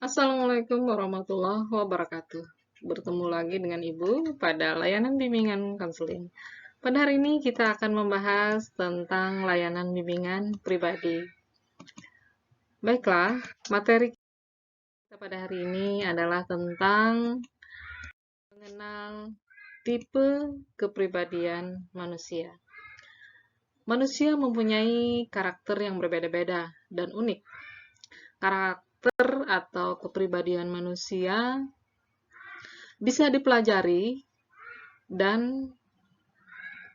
Assalamualaikum warahmatullahi wabarakatuh. Bertemu lagi dengan Ibu pada layanan bimbingan konseling. Pada hari ini kita akan membahas tentang layanan bimbingan pribadi. Baiklah, materi kita pada hari ini adalah tentang mengenal tipe kepribadian manusia. Manusia mempunyai karakter yang berbeda-beda dan unik. Karakter atau kepribadian manusia bisa dipelajari dan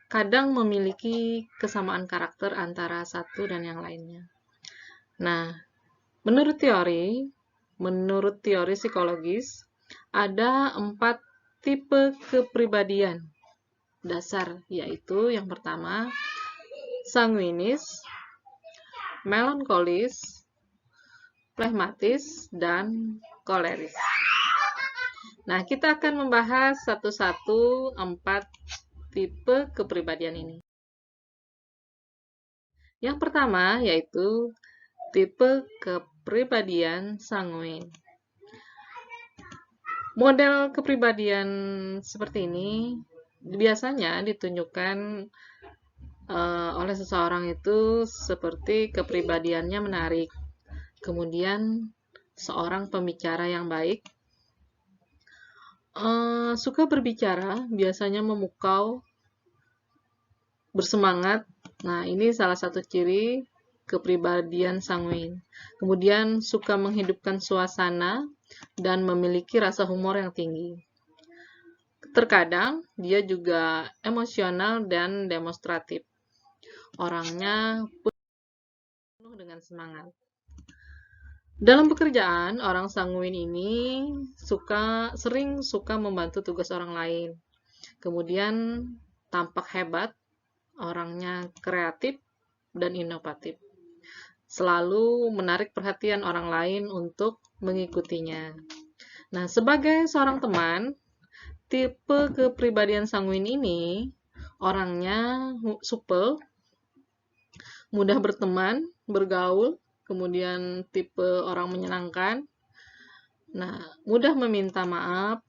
kadang memiliki kesamaan karakter antara satu dan yang lainnya. Nah, menurut teori psikologis, ada 4 tipe kepribadian dasar, yaitu yang pertama, sanguinis, melankolis, flegmatis, dan koleris. Nah, kita akan membahas satu-satu 4 tipe kepribadian ini. Yang pertama yaitu tipe kepribadian sanguin. Model kepribadian seperti ini biasanya ditunjukkan oleh seseorang itu seperti kepribadiannya menarik, kemudian seorang pembicara yang baik, suka berbicara, biasanya memukau, bersemangat. Nah, ini salah satu ciri kepribadian sanguin. Kemudian suka menghidupkan suasana dan memiliki rasa humor yang tinggi. Terkadang dia juga emosional dan demonstratif. Orangnya penuh dengan semangat. Dalam pekerjaan, orang sanguin ini sering suka membantu tugas orang lain. Kemudian tampak hebat, orangnya kreatif dan inovatif. Selalu menarik perhatian orang lain untuk mengikutinya. Nah, sebagai seorang teman, tipe kepribadian sanguin ini orangnya supel, mudah berteman, bergaul, kemudian tipe orang menyenangkan. Nah, mudah meminta maaf,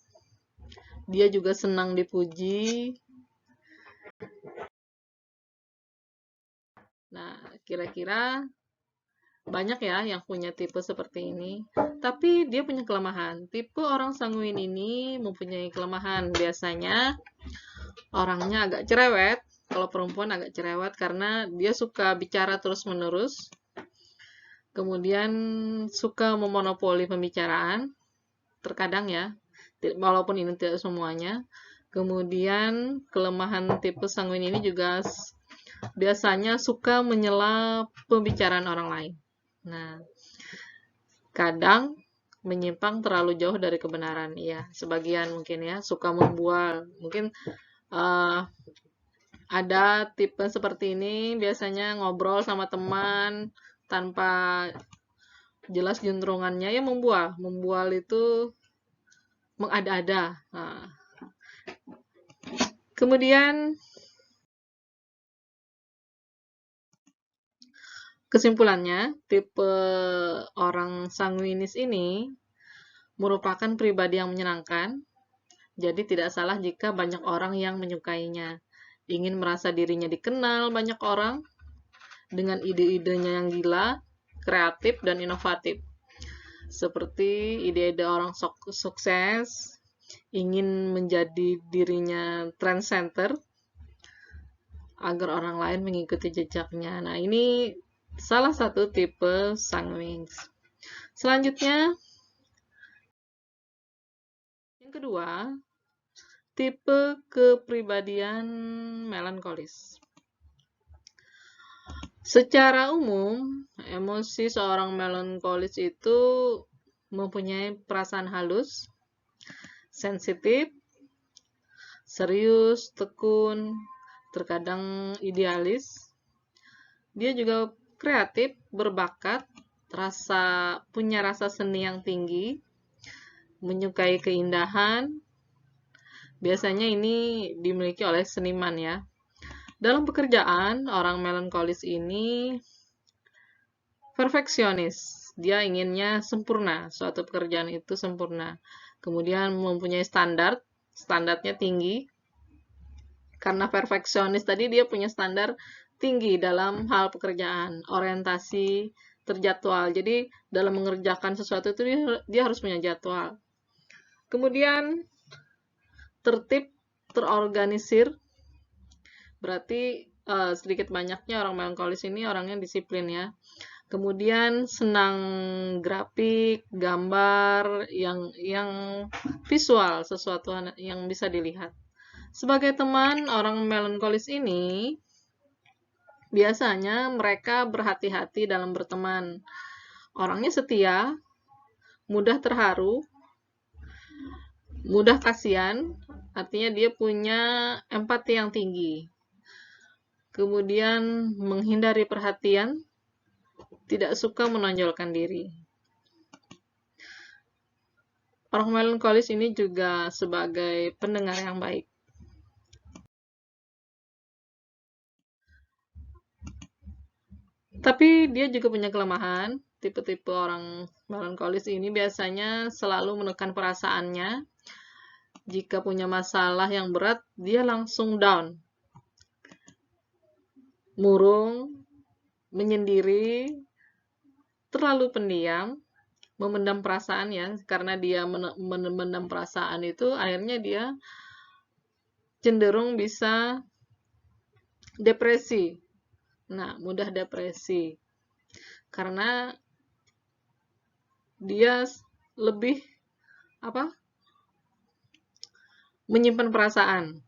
dia juga senang dipuji. Nah, kira-kira banyak ya yang punya tipe seperti ini. Tapi dia punya kelemahan. Tipe orang sanguin ini mempunyai kelemahan. Biasanya orangnya agak cerewet. Kalau perempuan agak cerewet karena dia suka bicara terus-menerus. Kemudian suka memonopoli pembicaraan. Terkadang ya, walaupun ini tidak semuanya. Kemudian kelemahan tipe sanguin ini juga biasanya suka menyela pembicaraan orang lain. Nah, kadang menyimpang terlalu jauh dari kebenaran. Ya, sebagian mungkin ya, suka membual. Mungkin ada tipe seperti ini, biasanya ngobrol sama teman tanpa jelas juntrungannya, ya membual. Membual itu mengada-ada. Nah, kemudian kesimpulannya, tipe orang sanguinis ini merupakan pribadi yang menyenangkan, jadi tidak salah jika banyak orang yang menyukainya. Ingin merasa dirinya dikenal banyak orang dengan ide-idenya yang gila, kreatif, dan inovatif. Seperti ide-ide orang sukses, ingin menjadi dirinya trendsetter, agar orang lain mengikuti jejaknya. Nah, ini salah satu tipe sanguins. Selanjutnya, yang kedua, tipe kepribadian melankolis. Secara umum, emosi seorang melankolis itu mempunyai perasaan halus, sensitif, serius, tekun, terkadang idealis. Dia juga kreatif, berbakat, punya rasa seni yang tinggi, menyukai keindahan. Biasanya ini dimiliki oleh seniman ya. Dalam pekerjaan, orang melankolis ini perfeksionis, Dia inginnya sempurna, suatu pekerjaan itu sempurna. Kemudian mempunyai standarnya tinggi. Karena perfeksionis tadi dia punya standar tinggi dalam hal pekerjaan, orientasi terjadwal. Jadi dalam mengerjakan sesuatu itu dia harus punya jadwal. Kemudian tertib, terorganisir. Berarti sedikit banyaknya orang melankolis ini orangnya disiplin ya. Kemudian senang grafik, gambar yang visual, sesuatu yang bisa dilihat. Sebagai teman, orang melankolis ini biasanya mereka berhati-hati dalam berteman. Orangnya setia, mudah terharu, mudah kasihan, artinya dia punya empati yang tinggi. Kemudian menghindari perhatian, tidak suka menonjolkan diri. Orang melankolis ini juga sebagai pendengar yang baik. Tapi dia juga punya kelemahan. Tipe-tipe orang melankolis ini biasanya selalu menekan perasaannya. Jika punya masalah yang berat, dia langsung down. Murung, menyendiri, terlalu pendiam, memendam perasaan ya, karena dia memendam perasaan itu akhirnya dia cenderung bisa depresi. Nah, mudah depresi karena dia lebih menyimpan perasaan.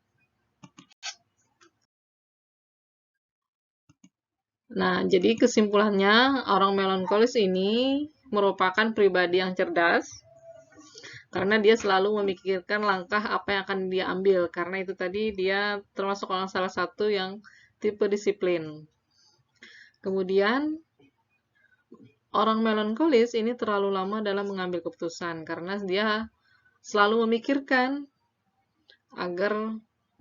Nah, jadi kesimpulannya orang melankolis ini merupakan pribadi yang cerdas karena dia selalu memikirkan langkah apa yang akan dia ambil. Karena itu tadi dia termasuk orang salah satu yang tipe disiplin. Kemudian orang melankolis ini terlalu lama dalam mengambil keputusan karena dia selalu memikirkan agar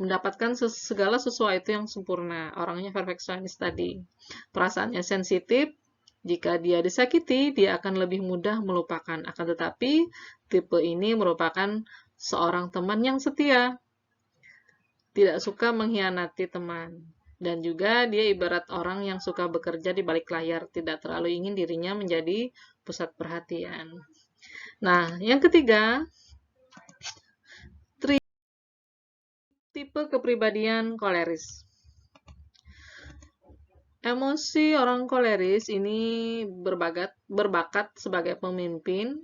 mendapatkan segala sesuatu yang sempurna. Orangnya perfeksionis tadi. Perasaannya sensitif. Jika dia disakiti, dia akan lebih mudah melupakan. Akan tetapi, tipe ini merupakan seorang teman yang setia. Tidak suka mengkhianati teman. Dan juga dia ibarat orang yang suka bekerja di balik layar. Tidak terlalu ingin dirinya menjadi pusat perhatian. Nah, yang ketiga, tipe kepribadian koleris. Emosi orang koleris ini berbakat sebagai pemimpin,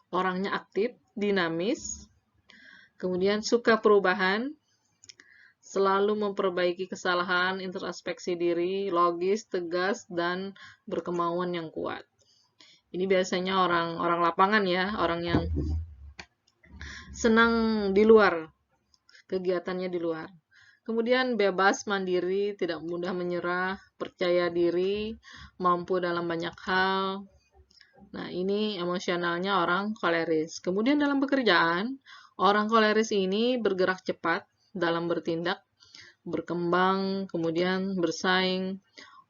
orangnya aktif, dinamis, kemudian suka perubahan, selalu memperbaiki kesalahan, introspeksi diri, logis, tegas, dan berkemauan yang kuat. Ini biasanya orang lapangan ya, orang yang senang di luar, kegiatannya di luar. Kemudian bebas, mandiri, tidak mudah menyerah, percaya diri, mampu dalam banyak hal. Nah, ini emosionalnya orang koleris. Kemudian dalam pekerjaan, orang koleris ini bergerak cepat dalam bertindak, berkembang, kemudian bersaing,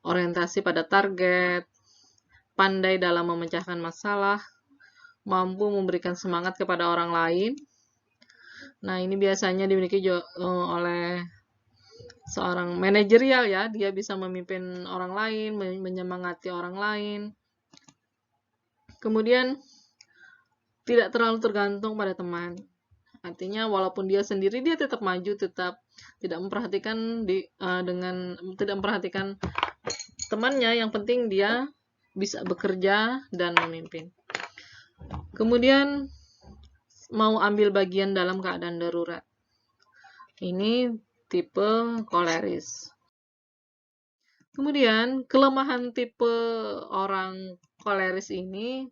orientasi pada target, pandai dalam memecahkan masalah, mampu memberikan semangat kepada orang lain. Nah, ini biasanya dimiliki oleh seorang manajerial ya, dia bisa memimpin orang lain, menyemangati orang lain. Kemudian tidak terlalu tergantung pada teman. Artinya walaupun dia sendiri dia tetap maju, tetap tidak memperhatikan tidak memperhatikan temannya, yang penting dia bisa bekerja dan memimpin. Kemudian mau ambil bagian dalam keadaan darurat. Ini tipe koleris. Kemudian kelemahan tipe orang koleris ini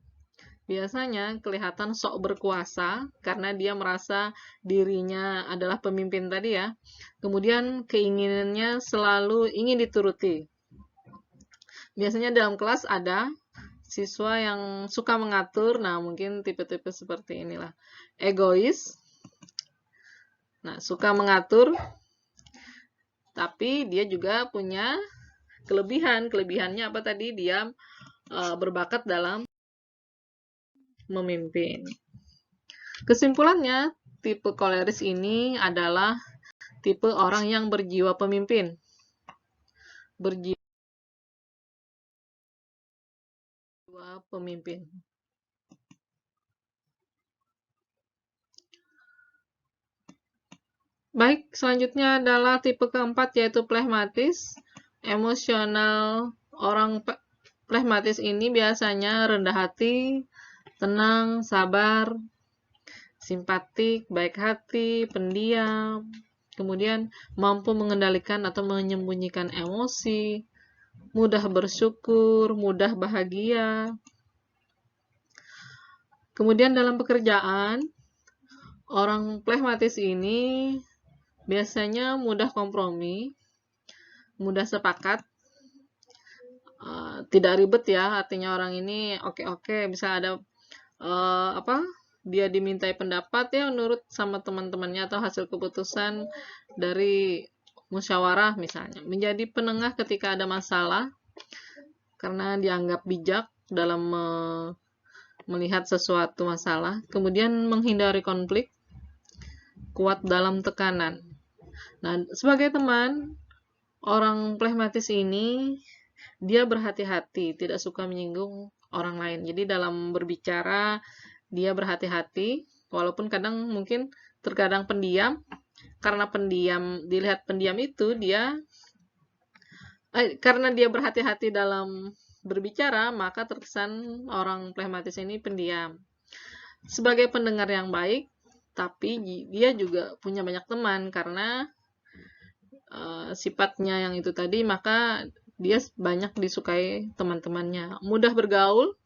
biasanya kelihatan sok berkuasa karena dia merasa dirinya adalah pemimpin tadi ya. Kemudian keinginannya selalu ingin dituruti. Biasanya dalam kelas ada siswa yang suka mengatur, nah mungkin tipe-tipe seperti inilah. Egois, nah suka mengatur, tapi dia juga punya kelebihan. Kelebihannya apa tadi? Dia berbakat dalam memimpin. Kesimpulannya, tipe koleris ini adalah tipe orang yang berjiwa pemimpin. Berjiwa pemimpin. Baik, selanjutnya adalah tipe keempat, yaitu flegmatis. Emosional orang flegmatis ini biasanya rendah hati, tenang, sabar, simpatik, baik hati, pendiam, kemudian mampu mengendalikan atau menyembunyikan emosi, mudah bersyukur, mudah bahagia. Kemudian dalam pekerjaan, orang flegmatis ini biasanya mudah kompromi, mudah sepakat, tidak ribet ya, artinya orang ini oke-oke, bisa ada dia dimintai pendapat ya menurut sama teman-temannya atau hasil keputusan dari musyawarah misalnya. Menjadi penengah ketika ada masalah karena dianggap bijak dalam melihat sesuatu masalah. Kemudian menghindari konflik, kuat dalam tekanan. Nah, sebagai teman, orang flegmatis ini dia berhati-hati, tidak suka menyinggung orang lain. Jadi dalam berbicara dia berhati-hati, walaupun kadang mungkin terkadang pendiam. Karena dilihat pendiam itu karena dia berhati-hati dalam berbicara, maka terkesan orang flegmatis ini pendiam. Sebagai pendengar yang baik, tapi dia juga punya banyak teman karena sifatnya yang itu tadi, maka dia banyak disukai teman-temannya. Mudah bergaul,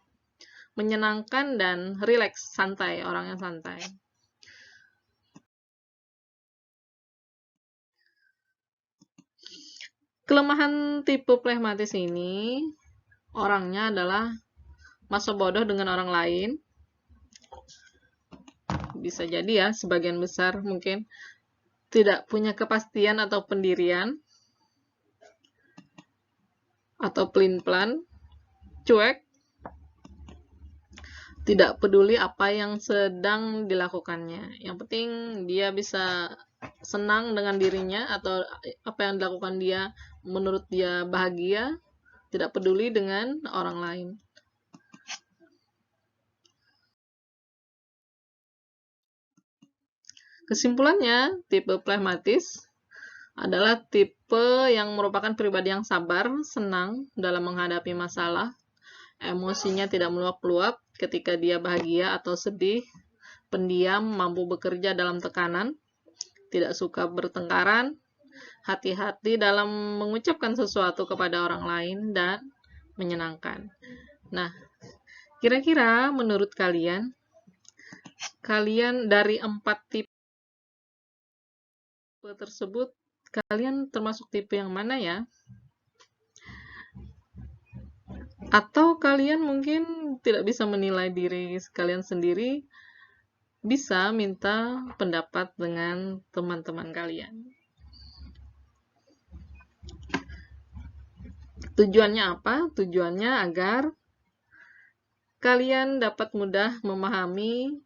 menyenangkan, dan rileks, santai, orangnya santai. Kelemahan tipe flegmatis ini, orangnya adalah masa bodoh dengan orang lain. Bisa jadi ya, sebagian besar mungkin tidak punya kepastian atau pendirian, atau pelin-pelan, cuek, tidak peduli apa yang sedang dilakukannya. Yang penting dia bisa senang dengan dirinya atau apa yang dilakukan dia menurut dia bahagia, tidak peduli dengan orang lain. Kesimpulannya, tipe flegmatis adalah tipe yang merupakan pribadi yang sabar, senang dalam menghadapi masalah, emosinya tidak meluap-luap ketika dia bahagia atau sedih, pendiam, mampu bekerja dalam tekanan, tidak suka bertengkaran, hati-hati dalam mengucapkan sesuatu kepada orang lain, dan menyenangkan. Nah, kira-kira menurut kalian dari 4 tipe tersebut, kalian termasuk tipe yang mana ya? Atau kalian mungkin tidak bisa menilai diri kalian sendiri, bisa minta pendapat dengan teman-teman kalian. Tujuannya apa? Tujuannya agar kalian dapat mudah memahami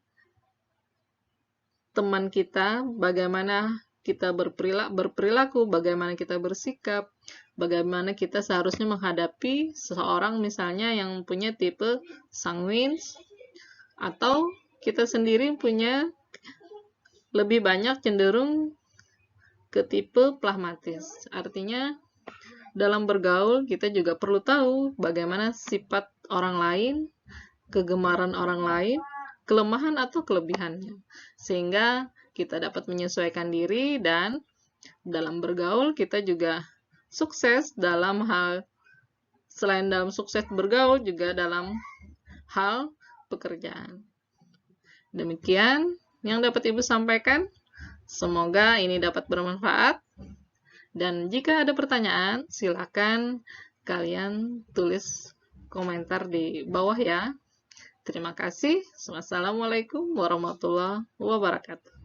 teman kita, bagaimana kita berperilaku, bagaimana kita bersikap, bagaimana kita seharusnya menghadapi seseorang misalnya yang punya tipe sanguin, atau kita sendiri punya lebih banyak cenderung ke tipe flegmatis. Artinya dalam bergaul kita juga perlu tahu bagaimana sifat orang lain, kegemaran orang lain, kelemahan atau kelebihannya, sehingga kita dapat menyesuaikan diri dan dalam bergaul kita juga sukses dalam hal, selain dalam sukses bergaul juga dalam hal pekerjaan. Demikian yang dapat Ibu sampaikan. Semoga ini dapat bermanfaat. Dan jika ada pertanyaan, silakan kalian tulis komentar di bawah ya. Terima kasih. Wassalamualaikum warahmatullahi wabarakatuh.